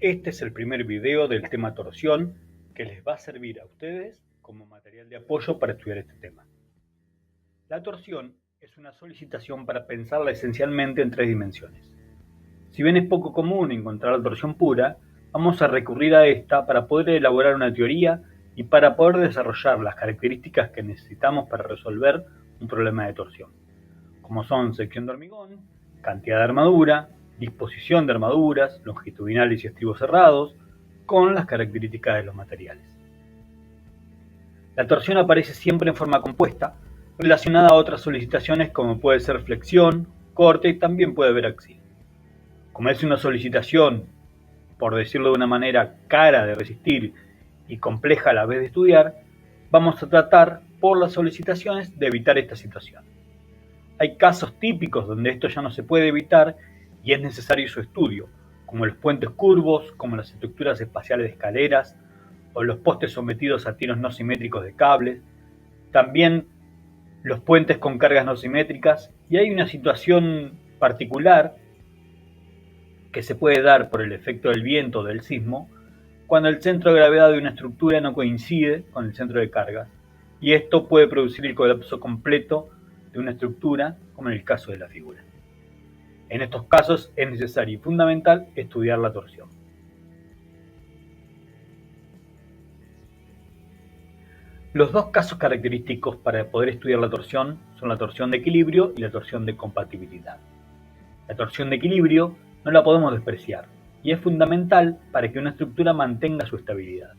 Este es el primer video del tema torsión que les va a servir a ustedes como material de apoyo para estudiar este tema. La torsión es una solicitación para pensarla esencialmente en tres dimensiones. Si bien es poco común encontrar la torsión pura, vamos a recurrir a esta para poder elaborar una teoría y para poder desarrollar las características que necesitamos para resolver un problema de torsión, como son sección de hormigón, cantidad de armadura, disposición de armaduras, longitudinales y estribos cerrados, con las características de los materiales. La torsión aparece siempre en forma compuesta, relacionada a otras solicitaciones como puede ser flexión, corte y también puede haber axil. Como es una solicitación, por decirlo de una manera, cara de resistir y compleja a la vez de estudiar, vamos a tratar por las solicitaciones de evitar esta situación. Hay casos típicos donde esto ya no se puede evitar y es necesario su estudio, como los puentes curvos, como las estructuras espaciales de escaleras o los postes sometidos a tiros no simétricos de cables, también los puentes con cargas no simétricas, y hay una situación particular que se puede dar por el efecto del viento o del sismo, cuando el centro de gravedad de una estructura no coincide con el centro de cargas, y esto puede producir el colapso completo de una estructura, como en el caso de la figura. En estos casos es necesario y fundamental estudiar la torsión. Los dos casos característicos para poder estudiar la torsión son la torsión de equilibrio y la torsión de compatibilidad. La torsión de equilibrio no la podemos despreciar y es fundamental para que una estructura mantenga su estabilidad.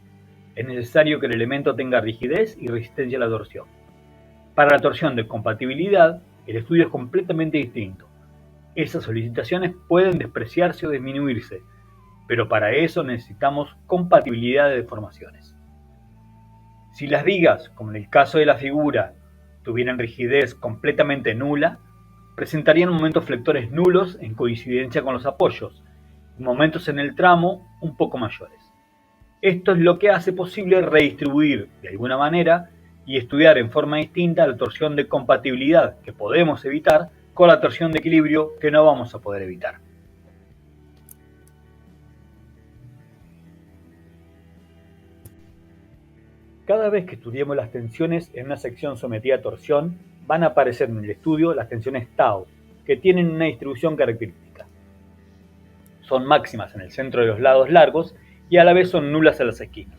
Es necesario que el elemento tenga rigidez y resistencia a la torsión. Para la torsión de compatibilidad, el estudio es completamente distinto. Esas solicitaciones pueden despreciarse o disminuirse, pero para eso necesitamos compatibilidad de deformaciones. Si las vigas, como en el caso de la figura, tuvieran rigidez completamente nula, presentarían momentos flectores nulos en coincidencia con los apoyos y momentos en el tramo un poco mayores. Esto es lo que hace posible redistribuir de alguna manera y estudiar en forma distinta la torsión de compatibilidad que podemos evitar con la torsión de equilibrio que no vamos a poder evitar. Cada vez que estudiemos las tensiones en una sección sometida a torsión, van a aparecer en el estudio las tensiones tau, que tienen una distribución característica. Son máximas en el centro de los lados largos y a la vez son nulas en las esquinas.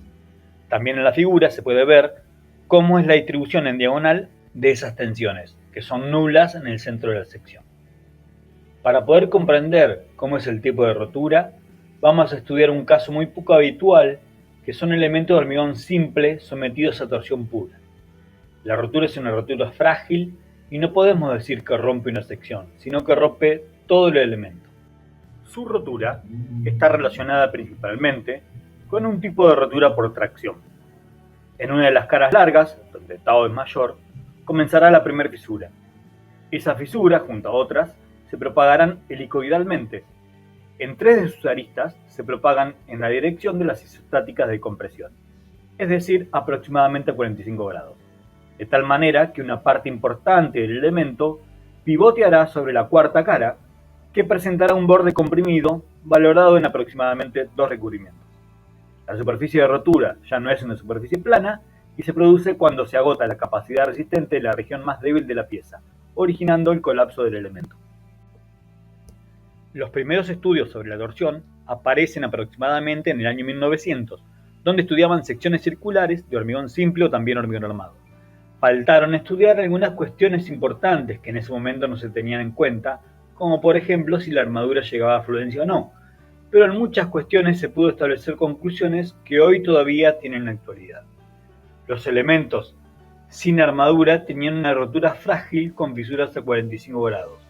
También en la figura se puede ver cómo es la distribución en diagonal de esas tensiones, que son nulas en el centro de la sección. Para poder comprender cómo es el tipo de rotura, vamos a estudiar un caso muy poco habitual, que son elementos de hormigón simple sometidos a torsión pura. La rotura es una rotura frágil y no podemos decir que rompe una sección, sino que rompe todo el elemento. Su rotura está relacionada principalmente con un tipo de rotura por tracción. En una de las caras largas, donde tau es mayor, comenzará la primera fisura. Esa fisura, junto a otras, se propagarán helicoidalmente. En tres de sus aristas se propagan en la dirección de las isostáticas de compresión, es decir, aproximadamente a 45 grados, de tal manera que una parte importante del elemento pivoteará sobre la cuarta cara, que presentará un borde comprimido valorado en aproximadamente 2 recubrimientos. La superficie de rotura ya no es una superficie plana y se produce cuando se agota la capacidad resistente de la región más débil de la pieza, originando el colapso del elemento. Los primeros estudios sobre la torsión aparecen aproximadamente en el año 1900, donde estudiaban secciones circulares de hormigón simple o también hormigón armado. Faltaron estudiar algunas cuestiones importantes que en ese momento no se tenían en cuenta, como por ejemplo si la armadura llegaba a fluencia o no, pero en muchas cuestiones se pudo establecer conclusiones que hoy todavía tienen actualidad. Los elementos sin armadura tenían una rotura frágil con fisuras a 45 grados.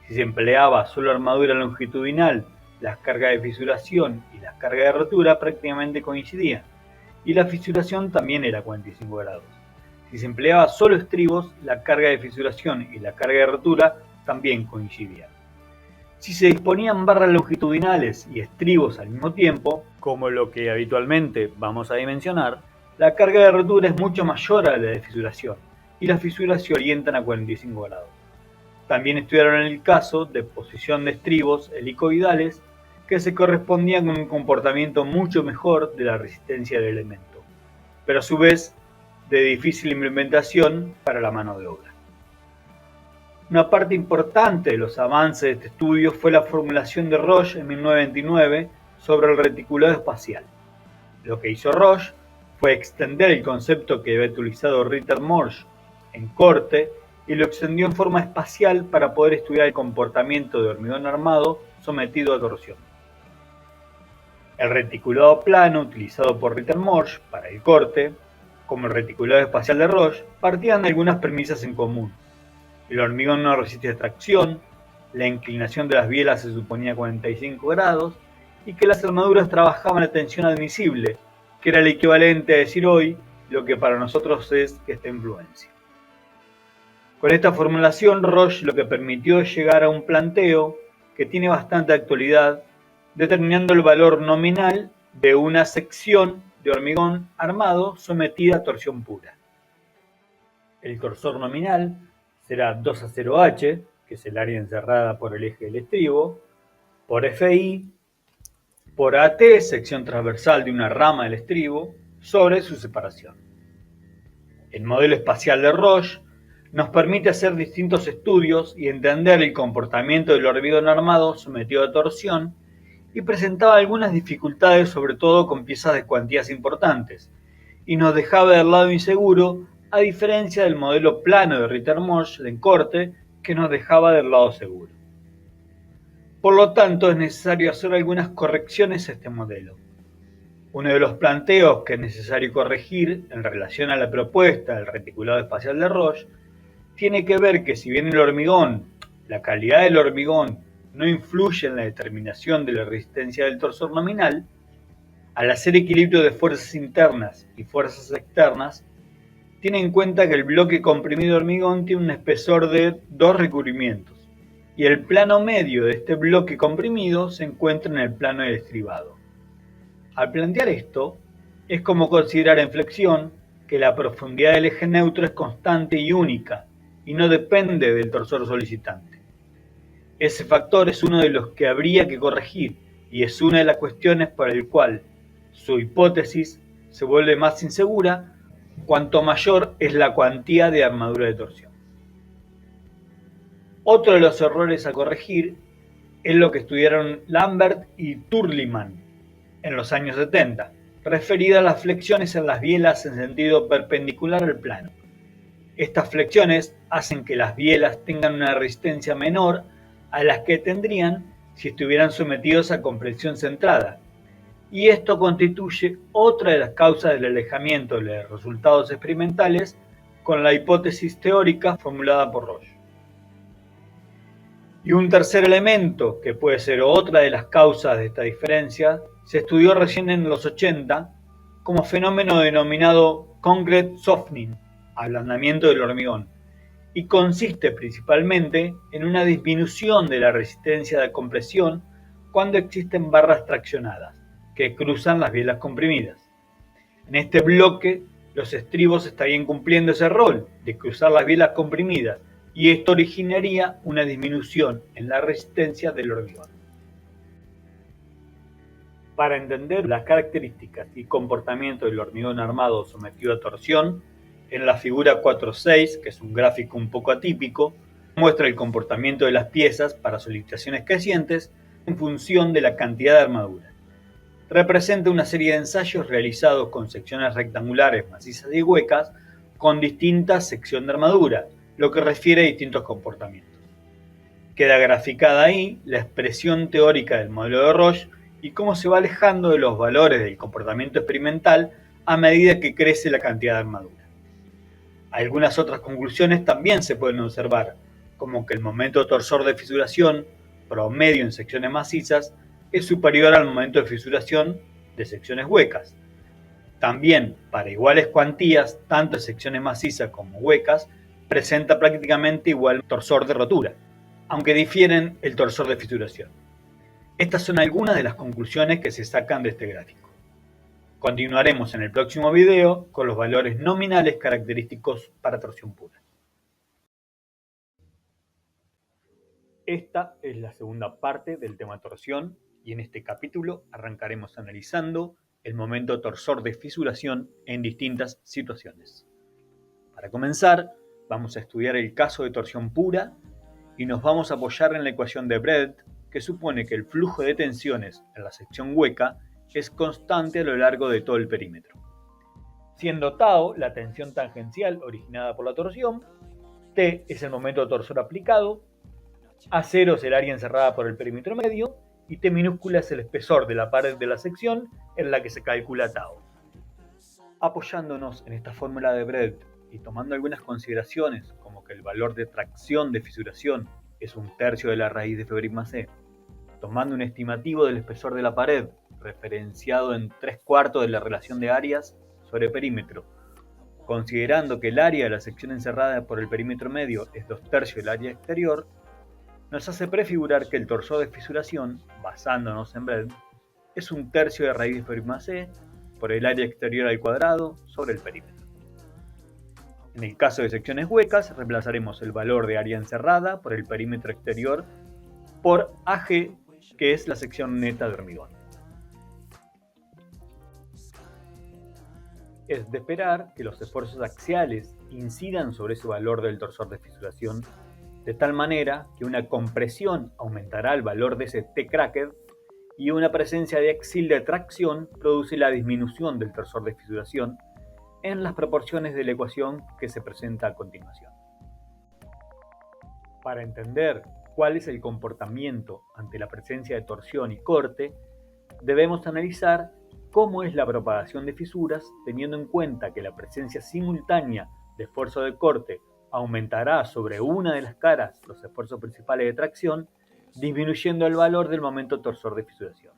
Si se empleaba solo armadura longitudinal, las cargas de fisuración y las cargas de rotura prácticamente coincidían, y la fisuración también era 45 grados. Si se empleaba solo estribos, la carga de fisuración y la carga de rotura también coincidían. Si se disponían barras longitudinales y estribos al mismo tiempo, como lo que habitualmente vamos a dimensionar, la carga de rotura es mucho mayor a la de fisuración, y las fisuras se orientan a 45 grados. También estudiaron el caso de posición de estribos helicoidales que se correspondían con un comportamiento mucho mejor de la resistencia del elemento, pero a su vez de difícil implementación para la mano de obra. Una parte importante de los avances de este estudio fue la formulación de Roche en 1929 sobre el reticulado espacial. Lo que hizo Roche fue extender el concepto que había utilizado Ritter Morsch en corte y lo extendió en forma espacial para poder estudiar el comportamiento de hormigón armado sometido a torsión. El reticulado plano utilizado por Ritter Morsch para el corte, como el reticulado espacial de Roche, partían de algunas premisas en común. El hormigón no resiste tracción, la inclinación de las bielas se suponía 45 grados y que las armaduras trabajaban a tensión admisible, que era el equivalente a decir hoy lo que para nosotros es esta influencia. Con esta formulación, Roche lo que permitió es llegar a un planteo que tiene bastante actualidad, determinando el valor nominal de una sección de hormigón armado sometida a torsión pura. El torsor nominal será 2A0H, que es el área encerrada por el eje del estribo, por FI, por AT, sección transversal de una rama del estribo, sobre su separación. El modelo espacial de Roche nos permite hacer distintos estudios y entender el comportamiento del hormigón armado sometido a torsión y presentaba algunas dificultades, sobre todo con piezas de cuantías importantes, y nos dejaba del lado inseguro, a diferencia del modelo plano de Ritter Morsch en corte, que nos dejaba del lado seguro. Por lo tanto, es necesario hacer algunas correcciones a este modelo. Uno de los planteos que es necesario corregir en relación a la propuesta del reticulado espacial de Roche tiene que ver que si bien el hormigón, la calidad del hormigón, no influye en la determinación de la resistencia del torsor nominal, al hacer equilibrio de fuerzas internas y fuerzas externas, tiene en cuenta que el bloque comprimido de hormigón tiene un espesor de 2 recubrimientos y el plano medio de este bloque comprimido se encuentra en el plano del estribado. Al plantear esto, es como considerar en flexión que la profundidad del eje neutro es constante y única y no depende del torsor solicitante. Ese factor es uno de los que habría que corregir y es una de las cuestiones por el cual su hipótesis se vuelve más insegura cuanto mayor es la cuantía de armadura de torsión. Otro de los errores a corregir es lo que estudiaron Lambert y Turliman en los años 70, referida a las flexiones en las bielas en sentido perpendicular al plano. Estas flexiones hacen que las bielas tengan una resistencia menor a las que tendrían si estuvieran sometidos a compresión centrada, y esto constituye otra de las causas del alejamiento de los resultados experimentales con la hipótesis teórica formulada por Roche. Y un tercer elemento, que puede ser otra de las causas de esta diferencia, se estudió recién en los 80 como fenómeno denominado concrete softening, ablandamiento del hormigón, y consiste principalmente en una disminución de la resistencia de compresión cuando existen barras traccionadas, que cruzan las bielas comprimidas. En este bloque, los estribos estarían cumpliendo ese rol de cruzar las bielas comprimidas, y esto originaría una disminución en la resistencia del hormigón. Para entender las características y comportamiento del hormigón armado sometido a torsión, en la figura 4.6, que es un gráfico un poco atípico, muestra el comportamiento de las piezas para solicitaciones crecientes en función de la cantidad de armadura. Representa una serie de ensayos realizados con secciones rectangulares, macizas y huecas, con distintas secciones de armadura, lo que refiere a distintos comportamientos. Queda graficada ahí la expresión teórica del modelo de Roche y cómo se va alejando de los valores del comportamiento experimental a medida que crece la cantidad de armadura. Algunas otras conclusiones también se pueden observar, como que el momento torsor de fisuración promedio en secciones macizas es superior al momento de fisuración de secciones huecas. También, para iguales cuantías, tanto en secciones macizas como huecas, presenta prácticamente igual torsor de rotura, aunque difieren el torsor de fisuración. Estas son algunas de las conclusiones que se sacan de este gráfico. Continuaremos en el próximo video con los valores nominales característicos para torsión pura. Esta es la segunda parte del tema torsión y en este capítulo arrancaremos analizando el momento torsor de fisuración en distintas situaciones. Para comenzar, vamos a estudiar el caso de torsión pura y nos vamos a apoyar en la ecuación de Bredt, que supone que el flujo de tensiones en la sección hueca es constante a lo largo de todo el perímetro. Siendo tau la tensión tangencial originada por la torsión, T es el momento torsor aplicado, A0 es el área encerrada por el perímetro medio y T minúscula es el espesor de la pared de la sección en la que se calcula tau. Apoyándonos en esta fórmula de Bredt y tomando algunas consideraciones como que el valor de tracción de fisuración es 1/3 de la raíz de f' más c, tomando un estimativo del espesor de la pared referenciado en 3/4 de la relación de áreas sobre perímetro, considerando que el área de la sección encerrada por el perímetro medio es 2/3 del área exterior, nos hace prefigurar que el torsor de fisuración, basándonos en Bredt, es 1/3 de raíz de f' más c por el área exterior al cuadrado sobre el perímetro. En el caso de secciones huecas, reemplazaremos el valor de área encerrada por el perímetro exterior por AG, que es la sección neta de hormigón. Es de esperar que los esfuerzos axiales incidan sobre ese valor del torsor de fisuración, de tal manera que una compresión aumentará el valor de ese T-cracked y una presencia de axil de tracción produce la disminución del torsor de fisuración en las proporciones de la ecuación que se presenta a continuación. Para entender cuál es el comportamiento ante la presencia de torsión y corte, debemos analizar cómo es la propagación de fisuras teniendo en cuenta que la presencia simultánea de esfuerzo de corte aumentará sobre una de las caras los esfuerzos principales de tracción, disminuyendo el valor del momento torsor de fisuración.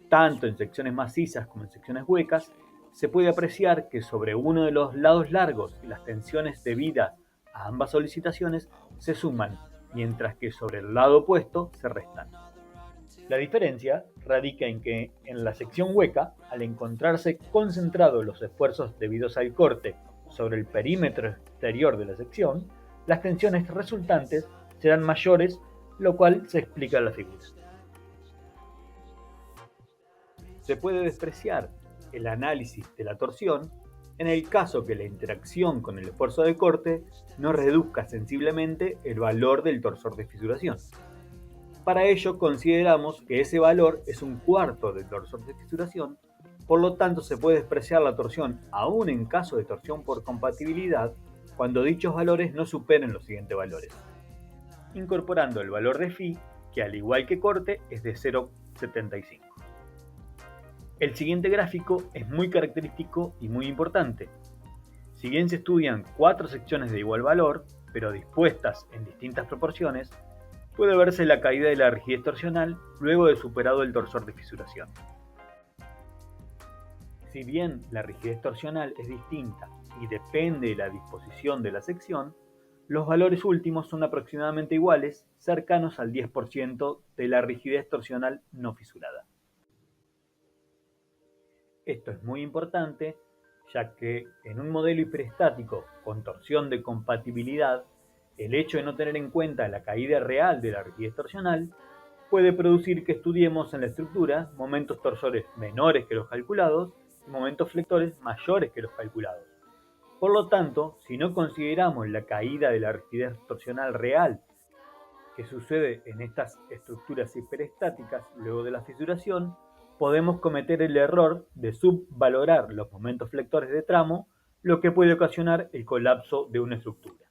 Tanto en secciones macizas como en secciones huecas, se puede apreciar que sobre uno de los lados largos las tensiones debidas a ambas solicitaciones se suman, mientras que sobre el lado opuesto se restan. La diferencia radica en que en la sección hueca, al encontrarse concentrados los esfuerzos debidos al corte sobre el perímetro exterior de la sección, las tensiones resultantes serán mayores, lo cual se explica en la figura. Se puede despreciar el análisis de la torsión en el caso que la interacción con el esfuerzo de corte no reduzca sensiblemente el valor del torsor de fisuración. Para ello consideramos que ese valor es 1/4 del torsor de fisuración, por lo tanto se puede despreciar la torsión aún en caso de torsión por compatibilidad cuando dichos valores no superen los siguientes valores, incorporando el valor de phi, que al igual que corte es de 0,75. El siguiente gráfico es muy característico y muy importante. Si bien se estudian 4 secciones de igual valor, pero dispuestas en distintas proporciones, puede verse la caída de la rigidez torsional luego de superado el torsor de fisuración. Si bien la rigidez torsional es distinta y depende de la disposición de la sección, los valores últimos son aproximadamente iguales, cercanos al 10% de la rigidez torsional no fisurada. Esto es muy importante, ya que en un modelo hiperestático con torsión de compatibilidad, el hecho de no tener en cuenta la caída real de la rigidez torsional puede producir que estudiemos en la estructura momentos torsores menores que los calculados y momentos flectores mayores que los calculados. Por lo tanto, si no consideramos la caída de la rigidez torsional real que sucede en estas estructuras hiperestáticas luego de la fisuración, podemos cometer el error de subvalorar los momentos flectores de tramo, lo que puede ocasionar el colapso de una estructura.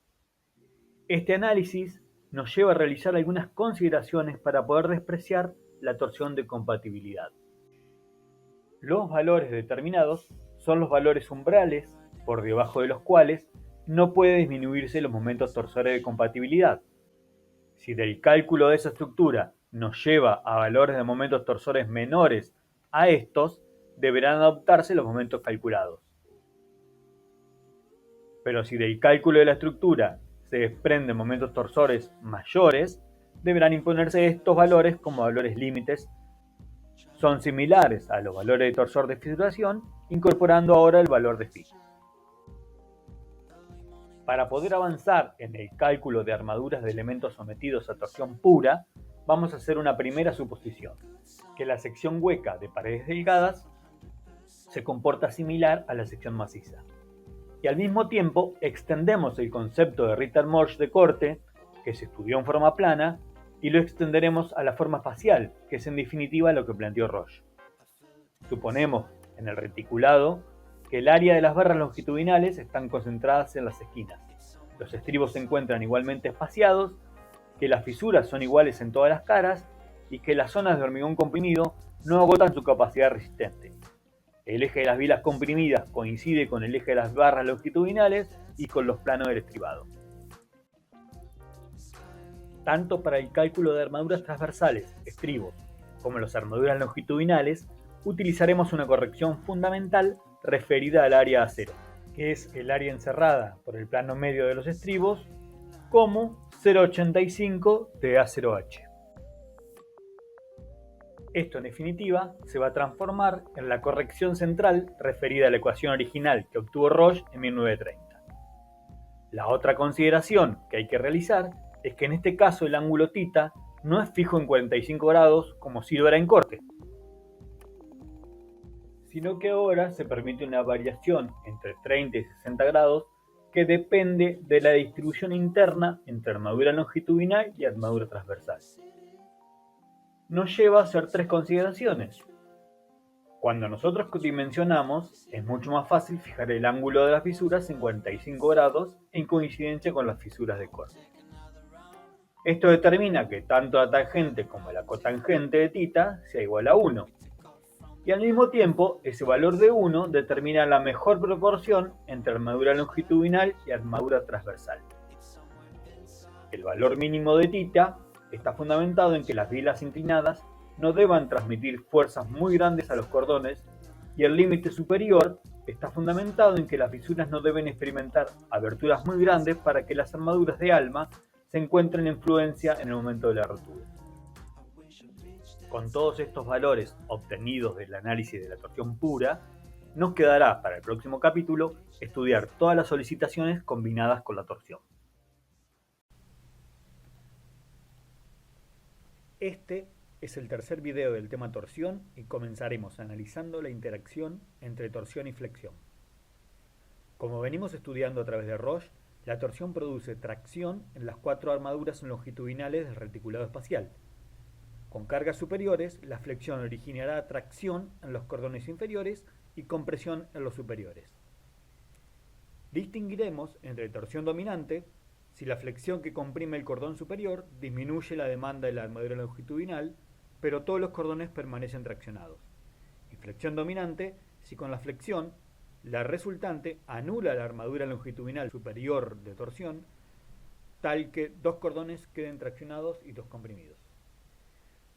Este análisis nos lleva a realizar algunas consideraciones para poder despreciar la torsión de compatibilidad. Los valores determinados son los valores umbrales, por debajo de los cuales no puede disminuirse los momentos torsores de compatibilidad. Si del cálculo de esa estructura nos lleva a valores de momentos torsores menores a estos, deberán adoptarse los momentos calculados. Pero si del cálculo de la estructura se desprenden momentos torsores mayores, deberán imponerse estos valores como valores límites. Son similares a los valores de torsor de fisuración, incorporando ahora el valor de phi. Para poder avanzar en el cálculo de armaduras de elementos sometidos a torsión pura, vamos a hacer una primera suposición, que la sección hueca de paredes delgadas se comporta similar a la sección maciza. Y al mismo tiempo extendemos el concepto de Ritter-Morsch de corte, que se estudió en forma plana, y lo extenderemos a la forma espacial, que es en definitiva lo que planteó Roche. Suponemos, en el reticulado, que el área de las barras longitudinales están concentradas en las esquinas. Los estribos se encuentran igualmente espaciados, que las fisuras son iguales en todas las caras y que las zonas de hormigón comprimido no agotan su capacidad resistente. El eje de las vilas comprimidas coincide con el eje de las barras longitudinales y con los planos del estribado. Tanto para el cálculo de armaduras transversales, estribos, como las armaduras longitudinales, utilizaremos una corrección fundamental referida al área A0, que es el área encerrada por el plano medio de los estribos, como 0,85 de A0H. Esto en definitiva se va a transformar en la corrección central referida a la ecuación original que obtuvo Roche en 1930. La otra consideración que hay que realizar es que en este caso el ángulo θ no es fijo en 45 grados como si lo era en corte, sino que ahora se permite una variación entre 30 y 60 grados que depende de la distribución interna entre armadura longitudinal y armadura transversal. Nos lleva a hacer tres consideraciones. Cuando nosotros dimensionamos, es mucho más fácil fijar el ángulo de las fisuras en 45 grados en coincidencia con las fisuras de corte. Esto determina que tanto la tangente como la cotangente de θ sea igual a 1. Y al mismo tiempo, ese valor de 1 determina la mejor proporción entre armadura longitudinal y armadura transversal. El valor mínimo de θ está fundamentado en que las vilas inclinadas no deban transmitir fuerzas muy grandes a los cordones y el límite superior está fundamentado en que las fisuras no deben experimentar aberturas muy grandes para que las armaduras de alma se encuentren en fluencia en el momento de la rotura. Con todos estos valores obtenidos del análisis de la torsión pura, nos quedará para el próximo capítulo estudiar todas las solicitaciones combinadas con la torsión. Este es el tercer video del tema torsión y comenzaremos analizando la interacción entre torsión y flexión. Como venimos estudiando a través de Roche, la torsión produce tracción en las 4 armaduras longitudinales del reticulado espacial. Con cargas superiores, la flexión originará tracción en los cordones inferiores y compresión en los superiores. Distinguiremos entre torsión dominante si la flexión que comprime el cordón superior disminuye la demanda de la armadura longitudinal, pero todos los cordones permanecen traccionados. Y flexión dominante si con la flexión la resultante anula la armadura longitudinal superior de torsión, tal que 2 cordones queden traccionados y 2 comprimidos.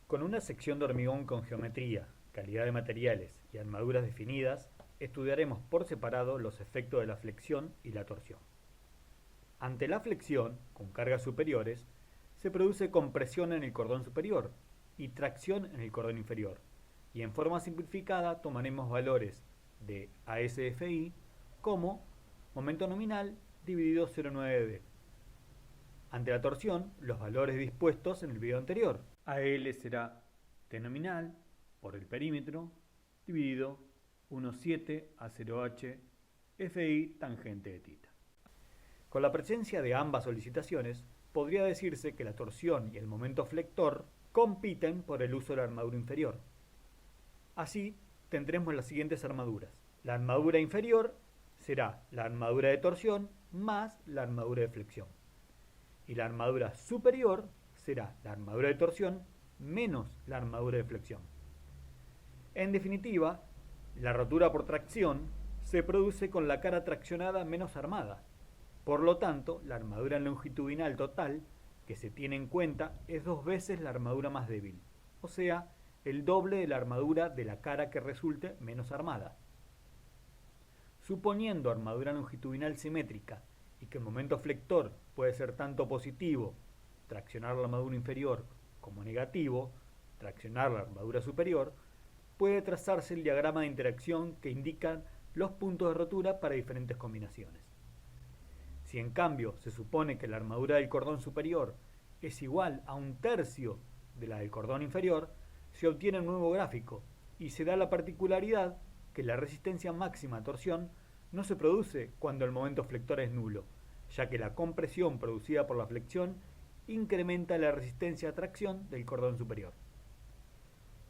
Con una sección de hormigón con geometría, calidad de materiales y armaduras definidas, estudiaremos por separado los efectos de la flexión y la torsión. Ante la flexión, con cargas superiores, se produce compresión en el cordón superior y tracción en el cordón inferior, y en forma simplificada tomaremos valores de ASFI como momento nominal dividido 0,9D. Ante la torsión, los valores dispuestos en el video anterior. AL será T nominal por el perímetro dividido 1,7 a 0H FI tangente de θ. Con la presencia de ambas solicitaciones, podría decirse que la torsión y el momento flector compiten por el uso de la armadura inferior. Así, tendremos las siguientes armaduras. La armadura inferior será la armadura de torsión más la armadura de flexión. Y la armadura superior será la armadura de torsión menos la armadura de flexión. En definitiva, la rotura por tracción se produce con la cara traccionada menos armada. Por lo tanto, la armadura longitudinal total que se tiene en cuenta es 2 veces la armadura más débil, o sea, el doble de la armadura de la cara que resulte menos armada. Suponiendo armadura longitudinal simétrica y que el momento flector puede ser tanto positivo, traccionar la armadura inferior, como negativo, traccionar la armadura superior, puede trazarse el diagrama de interacción que indican los puntos de rotura para diferentes combinaciones. Si en cambio se supone que la armadura del cordón superior es igual a 1/3 de la del cordón inferior, se obtiene un nuevo gráfico y se da la particularidad que la resistencia máxima a torsión no se produce cuando el momento flector es nulo, ya que la compresión producida por la flexión incrementa la resistencia a tracción del cordón superior.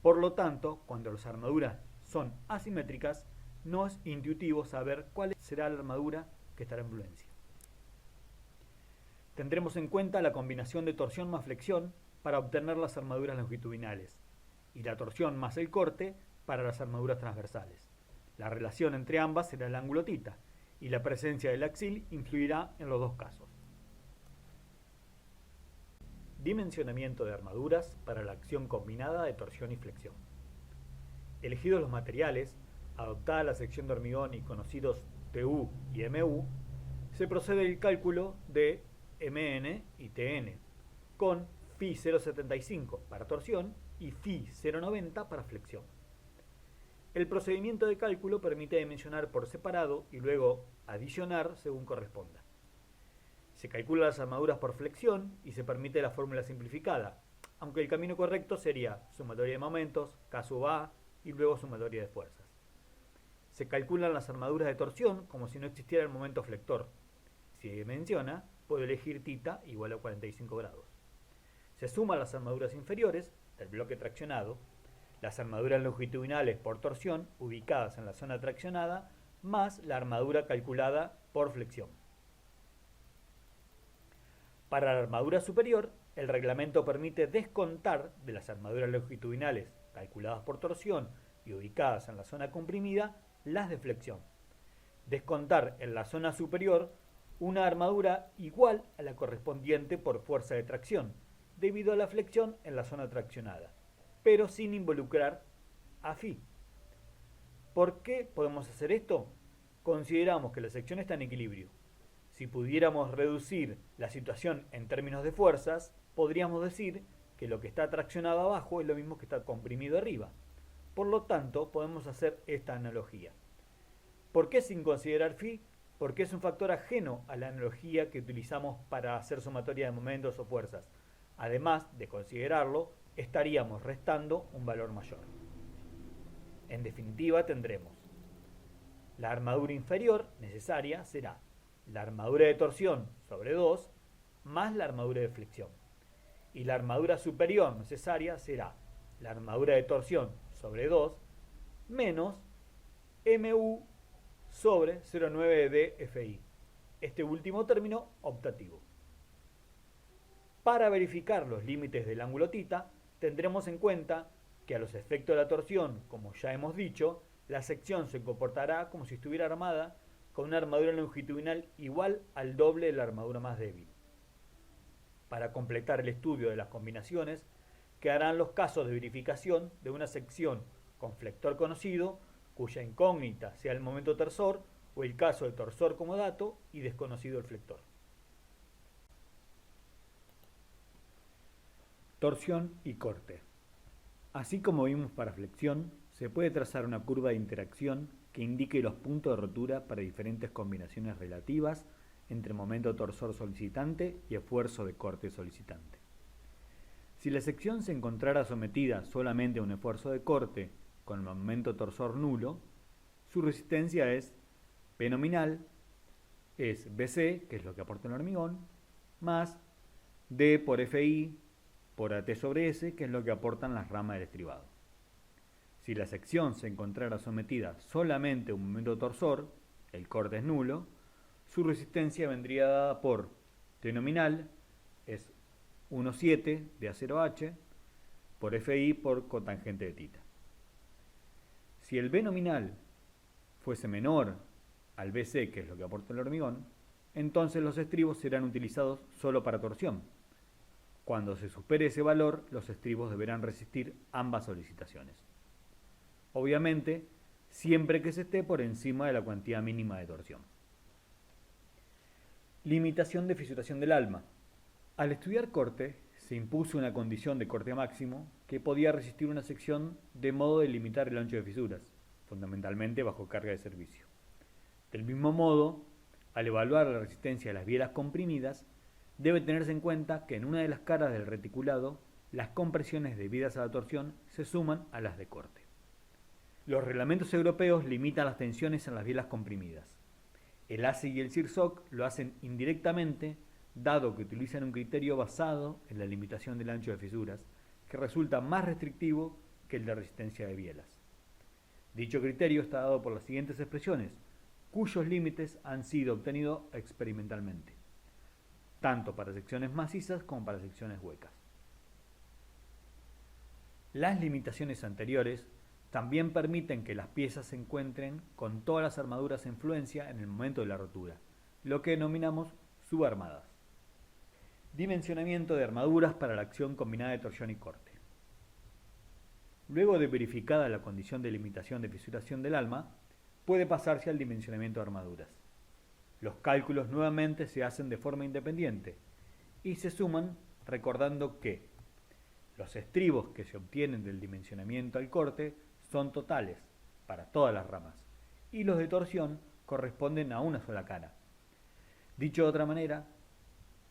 Por lo tanto, cuando las armaduras son asimétricas, no es intuitivo saber cuál será la armadura que estará en fluencia. Tendremos en cuenta la combinación de torsión más flexión para obtener las armaduras longitudinales y la torsión más el corte para las armaduras transversales. La relación entre ambas será el ángulo θ y la presencia del axil influirá en los dos casos. Dimensionamiento de armaduras para la acción combinada de torsión y flexión. Elegidos los materiales, adoptada la sección de hormigón y conocidos TU y MU, se procede al cálculo de MN y TN, con Φ 0,75 para torsión y Φ 0,90 para flexión. El procedimiento de cálculo permite dimensionar por separado y luego adicionar según corresponda. Se calculan las armaduras por flexión y se permite la fórmula simplificada, aunque el camino correcto sería sumatoria de momentos, K sub A y luego sumatoria de fuerzas. Se calculan las armaduras de torsión como si no existiera el momento flector. Si menciona, puedo elegir θ igual a 45 grados. Se suman las armaduras inferiores del bloque traccionado, las armaduras longitudinales por torsión ubicadas en la zona traccionada, más la armadura calculada por flexión. Para la armadura superior, el reglamento permite descontar de las armaduras longitudinales calculadas por torsión y ubicadas en la zona comprimida las de flexión. Descontar en la zona superior una armadura igual a la correspondiente por fuerza de tracción, debido a la flexión en la zona traccionada, pero sin involucrar a Φ. ¿Por qué podemos hacer esto? Consideramos que la sección está en equilibrio. Si pudiéramos reducir la situación en términos de fuerzas, podríamos decir que lo que está traccionado abajo es lo mismo que está comprimido arriba. Por lo tanto, podemos hacer esta analogía. ¿Por qué sin considerar Φ? Porque es un factor ajeno a la analogía que utilizamos para hacer sumatoria de momentos o fuerzas. Además de considerarlo, estaríamos restando un valor mayor. En definitiva, tendremos la armadura inferior necesaria será la armadura de torsión sobre 2 más la armadura de flexión. Y la armadura superior necesaria será la armadura de torsión sobre 2 menos MU sobre 0,9 de FI. Este último término optativo. Para verificar los límites del ángulo θ, tendremos en cuenta que a los efectos de la torsión, como ya hemos dicho, la sección se comportará como si estuviera armada con una armadura longitudinal igual al doble de la armadura más débil. Para completar el estudio de las combinaciones, quedarán los casos de verificación de una sección con flector conocido, cuya incógnita sea el momento torsor, o el caso de torsor como dato y desconocido el flector. Torsión y corte. Así como vimos para flexión, se puede trazar una curva de interacción que indique los puntos de rotura para diferentes combinaciones relativas entre momento torsor solicitante y esfuerzo de corte solicitante. Si la sección se encontrara sometida solamente a un esfuerzo de corte con el momento torsor nulo, su resistencia es P nominal, es BC, que es lo que aporta el hormigón, más D por FI por AT sobre S, que es lo que aportan las ramas del estribado. Si la sección se encontrara sometida solamente a un momento torsor, el corte es nulo, su resistencia vendría dada por T nominal, es 1,7 de A0H, por FI por cotangente de θ. Si el B nominal fuese menor al BC, que es lo que aporta el hormigón, entonces los estribos serán utilizados solo para torsión. Cuando se supere ese valor, los estribos deberán resistir ambas solicitaciones. Obviamente, siempre que se esté por encima de la cuantía mínima de torsión. Limitación de fisuración del alma. Al estudiar corte, se impuso una condición de corte máximo que podía resistir una sección de modo de limitar el ancho de fisuras, fundamentalmente bajo carga de servicio. Del mismo modo, al evaluar la resistencia de las bielas comprimidas, debe tenerse en cuenta que en una de las caras del reticulado Las compresiones debidas a la torsión se suman a las de corte. Los reglamentos europeos limitan las tensiones en las bielas comprimidas. El ACE y el CIRSOC lo hacen indirectamente, dado que utilizan un criterio basado en la limitación del ancho de fisuras, que resulta más restrictivo que el de resistencia de bielas. Dicho criterio está dado por las siguientes expresiones, cuyos límites han sido obtenidos experimentalmente, tanto para secciones macizas como para secciones huecas. Las limitaciones anteriores también permiten que las piezas se encuentren con todas las armaduras en fluencia en el momento de la rotura, lo que denominamos subarmadas. Dimensionamiento de armaduras para la acción combinada de torsión y corte. Luego de verificada la condición de limitación de fisuración del alma, puede pasarse al dimensionamiento de armaduras. Los cálculos nuevamente se hacen de forma independiente y se suman recordando que los estribos que se obtienen del dimensionamiento al corte son totales para todas las ramas y los de torsión corresponden a una sola cara. Dicho de otra manera,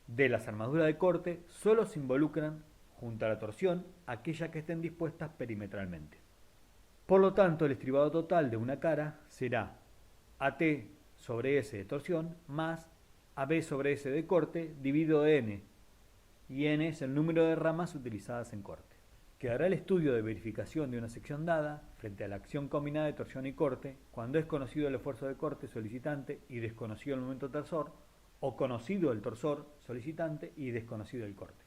de las armaduras de corte solo se involucran junto a la torsión aquellas que estén dispuestas perimetralmente. Por lo tanto, el estribado total de una cara será AT sobre S de torsión más AB sobre S de corte dividido N, y N es el número de ramas utilizadas en corte. Quedará el estudio de verificación de una sección dada frente a la acción combinada de torsión y corte cuando es conocido el esfuerzo de corte solicitante y desconocido el momento torsor, o conocido el torsor solicitante y desconocido el corte.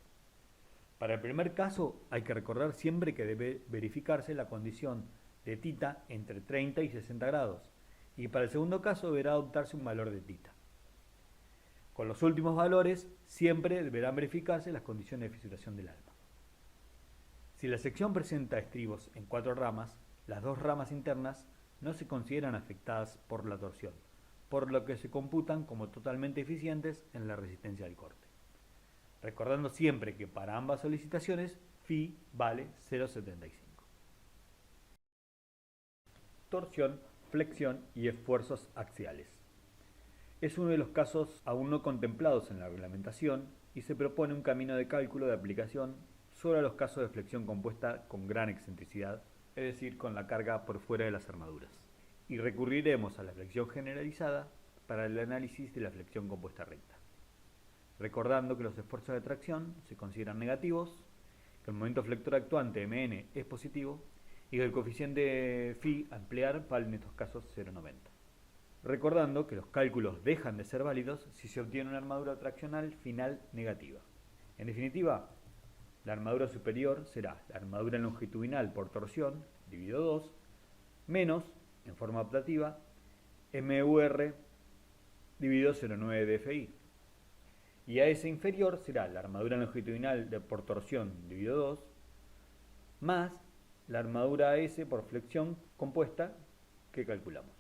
Para el primer caso hay que recordar siempre que debe verificarse la condición de θ entre 30 y 60 grados, y para el segundo caso deberá adoptarse un valor de θ. Con los últimos valores siempre deberán verificarse las condiciones de fisuración del alma. Si la sección presenta estribos en 4 ramas, las 2 ramas internas no se consideran afectadas por la torsión, por lo que se computan como totalmente eficientes en la resistencia al corte. Recordando siempre que para ambas solicitaciones phi vale 0,75. Torsión, flexión y esfuerzos axiales. Es uno de los casos aún no contemplados en la reglamentación y se propone un camino de cálculo de aplicación solo a los casos de flexión compuesta con gran excentricidad, es decir, con la carga por fuera de las armaduras. Y recurriremos a la flexión generalizada para el análisis de la flexión compuesta recta. Recordando que los esfuerzos de tracción se consideran negativos, que el momento flector actuante Mn es positivo y que el coeficiente phi a emplear vale en estos casos 0,90. Recordando que los cálculos dejan de ser válidos si se obtiene una armadura traccional final negativa. En definitiva, la armadura superior será la armadura longitudinal por torsión, dividido 2, menos, en forma optativa, MUR dividido 0,9 de FI. Y a ese inferior será la armadura longitudinal por torsión, dividido 2, más la armadura AS por flexión compuesta que calculamos.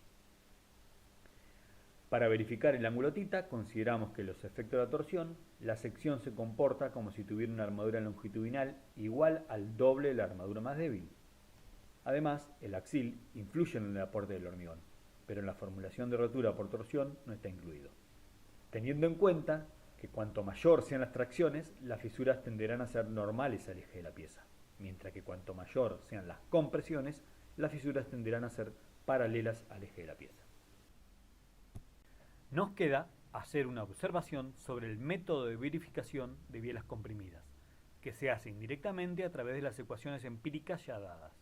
Para verificar el ángulo θ, consideramos que los efectos de la torsión, la sección se comporta como si tuviera una armadura longitudinal igual al doble de la armadura más débil. Además, el axil influye en el aporte del hormigón, pero en la formulación de rotura por torsión no está incluido. Teniendo en cuenta que cuanto mayor sean las tracciones, las fisuras tenderán a ser normales al eje de la pieza, mientras que cuanto mayor sean las compresiones, las fisuras tenderán a ser paralelas al eje de la pieza. Nos queda hacer una observación sobre el método de verificación de bielas comprimidas, que se hace indirectamente a través de las ecuaciones empíricas ya dadas.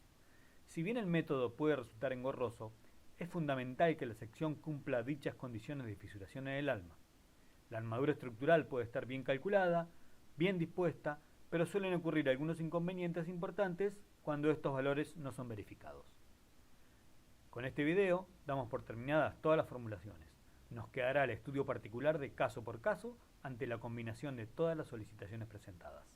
Si bien el método puede resultar engorroso, es fundamental que la sección cumpla dichas condiciones de fisuración en el alma. La armadura estructural puede estar bien calculada, bien dispuesta, pero suelen ocurrir algunos inconvenientes importantes cuando estos valores no son verificados. Con este video damos por terminadas todas las formulaciones. Nos quedará el estudio particular de caso por caso ante la combinación de todas las solicitaciones presentadas.